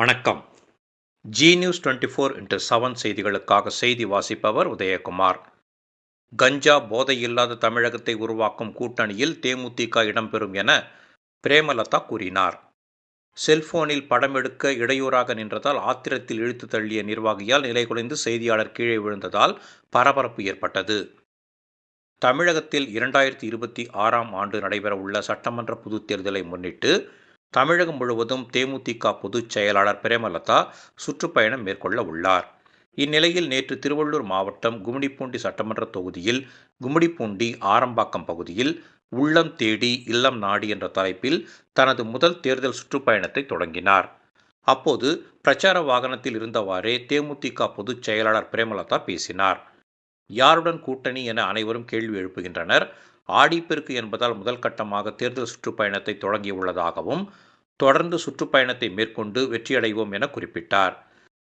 வணக்கம். G news 24x7 செய்திகளுக்காக செய்தி வாசிப்பவர் உதயகுமார். கஞ்சா போதையில்லாத தமிழகத்தை உருவாக்கும் கூட்டணியில் தேமுதிக இடம்பெறும் என பிரேமலதா கூறினார். செல்போனில் படம் எடுக்க இடையூறாக நின்றதால் ஆத்திரத்தில் இழுத்து தள்ளிய நிர்வாகியால் நிலைகுலைந்து செய்தியாளர் கீழே விழுந்ததால் பரபரப்பு ஏற்பட்டது. தமிழகத்தில் 2026ஆம் ஆண்டு நடைபெறவுள்ள சட்டமன்ற பொதுத் தேர்தலை முன்னிட்டு தமிழகம் முழுவதும் தேமுதிக பொதுச் செயலாளர் பிரேமலதா சுற்றுப்பயணம் மேற்கொள்ள உள்ளார். இந்நிலையில் நேற்று திருவள்ளூர் மாவட்டம் கும்மிடிப்பூண்டி சட்டமன்ற தொகுதியில் கும்மிடிப்பூண்டி ஆரம்பாக்கம் பகுதியில் உள்ளம் தேடி இல்லம் நாடி என்ற தலைப்பில் தனது முதல் தேர்தல் சுற்றுப்பயணத்தை தொடங்கினார். அப்போது பிரச்சார வாகனத்தில் இருந்தவாறே தேமுதிக பொதுச் செயலாளர் பிரேமலதா பேசினார். யாருடன் கூட்டணி என அனைவரும் கேள்வி எழுப்புகின்றனர். ஆடிப்பெருக்கு என்பதால் முதல் கட்டமாக தேர்தல் சுற்றுப்பயணத்தை தொடங்கியுள்ளதாகவும் தொடர்ந்து சுற்றுப்பயணத்தை மேற்கொண்டு வெற்றியடைவோம் என குறிப்பிட்டார்.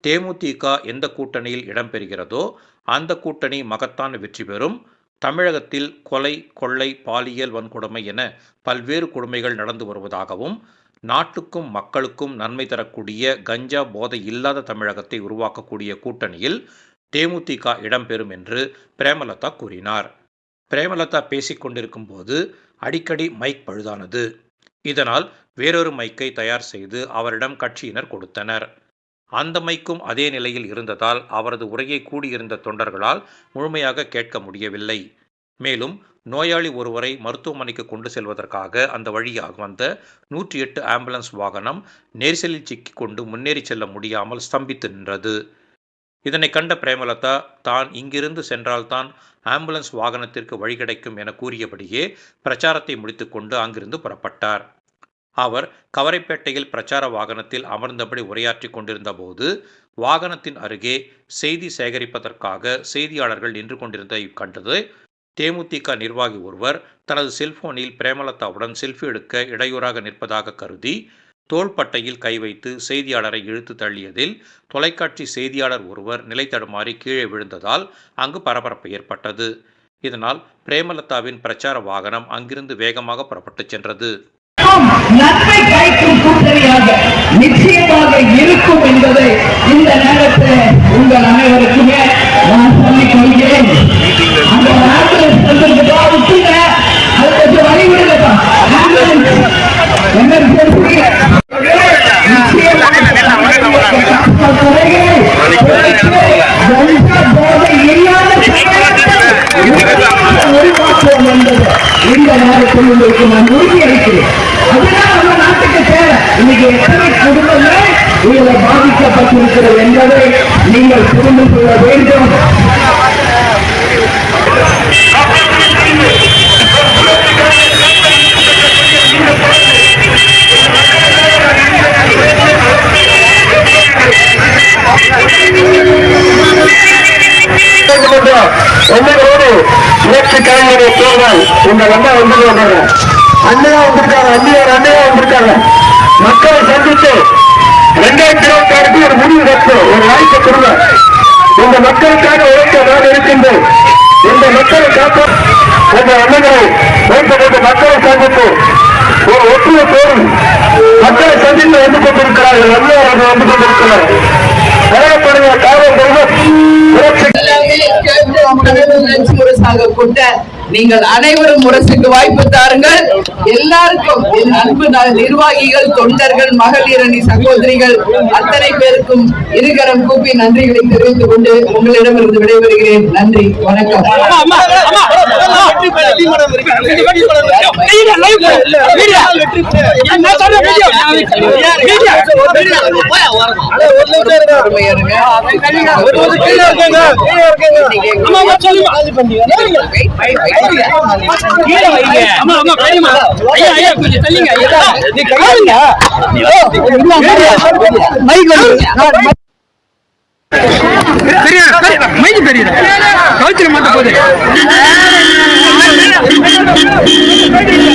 தேமுதிக எந்த கூட்டணியில் இடம்பெறுகிறதோ அந்த கூட்டணி மகத்தான வெற்றி பெறும். தமிழகத்தில் கொலை, கொள்ளை, பாலியல் வன்கொடுமை என பல்வேறு கொடுமைகள் நடந்து வருவதாகவும் நாட்டுக்கும் மக்களுக்கும் நன்மை தரக்கூடிய கஞ்சா போதை இல்லாத தமிழகத்தை உருவாக்கக்கூடிய கூட்டணியில் தேமுதிக இடம்பெறும் என்று பிரேமலதா கூறினார். பிரேமலதா பேசிக் கொண்டிருக்கும் போது அடிக்கடி மைக் பழுதானது. இதனால் வேறொரு மைக்கை தயார் செய்து அவரிடம் கட்சியினர் கொடுத்தனர். அந்த மைக்கும் அதே நிலையில் இருந்ததால் அவரது உரையை கூடியிருந்த தொண்டர்களால் முழுமையாக கேட்க முடியவில்லை. மேலும் நோயாளி ஒருவரை மருத்துவமனைக்கு கொண்டு செல்வதற்காக அந்த வழியாக வந்த 108 ஆம்புலன்ஸ் வாகனம் நெரிசலில் சிக்கிக் கொண்டு முன்னேறி செல்ல முடியாமல் ஸ்தம்பித்து நின்றது. இதனை கண்ட பிரேமலதா தான் இங்கிருந்து சென்றால்தான் ஆம்புலன்ஸ் வாகனத்திற்கு வழி கிடைக்கும் என கூறியபடியே பிரச்சாரத்தை முடித்துக்கொண்டு அங்கிருந்து புறப்பட்டார். அவர் கவரைப்பேட்டையில் பிரச்சார வாகனத்தில் அமர்ந்தபடி உரையாற்றி கொண்டிருந்த போது வாகனத்தின் அருகே செய்தி சேகரிப்பதற்காக செய்தியாளர்கள் நின்று கொண்டிருந்ததை கண்டது தேமுதிக நிர்வாகி ஒருவர் தனது செல்போனில் பிரேமலதாவுடன் செல்ஃபி எடுக்க இடையூறாக நிற்பதாக கருதி தோள்பட்டையில் கை வைத்து செய்தியாளரை இழுத்து தள்ளியதில் தொலைக்காட்சி செய்தியாளர் ஒருவர் நிலை தடுமாறி கீழே விழுந்ததால் அங்கு பரபரப்பு ஏற்பட்டது. இதனால் பிரேமலதாவின் பிரச்சார வாகனம் அங்கிருந்து வேகமாக புறப்பட்டு சென்றது. நன்மை பயக்கும் கூட்டணியாக நிச்சயமாக இருக்கும் என்பதை இந்த நேரத்தில் உங்கள் அனைவருக்குமே நான் சொல்லிக் கொள்கிறேன். அந்த நாட்டில் இந்த நேரத்தில் உங்களுக்கு நான் உறுதியளிக்கிறேன். அதுதான் நம்ம நாட்டுக்கு தேவை. இன்னைக்கு எத்தனை குடும்பங்கள் இதில் பாதிக்கப்பட்டிருக்கிறது என்பதை நீங்கள் புரிந்து கொள்ள வேண்டும். உங்கள் அண்ணா வந்திருக்காங்க, மக்களை சந்தித்து 2026 ஒரு முடிவு எடுத்து ஒரு வாய்ப்பு கொடுங்க. இந்த மக்களுக்கான உழைக்க நான் இருக்கின்றேன். இந்த மக்களை காப்ப உங்கள் அண்ணங்களை வைத்து மக்களை சந்தித்து ஒரு ஒற்றுமையோடு மக்களை சந்தித்து வந்து கொண்டிருக்கிறார்கள். அண்ணா வந்து கொண்டிருக்கிறார். கவலைப்படுகிற கொண்ட நீங்கள் அனைவரும் முரசுக்கு வாய்ப்பு தாருங்கள். எல்லாருக்கும் என் அன்பு நிர்வாகிகள், தொண்டர்கள், மகளிர் அணி சகோதரிகள் அத்தனை பேருக்கும் இருகரம் கூப்பி நன்றிகளை தெரிவித்துக் கொண்டு உங்களிடமிருந்து விடைபெறுகிறேன். நன்றி, வணக்கம். பெரிய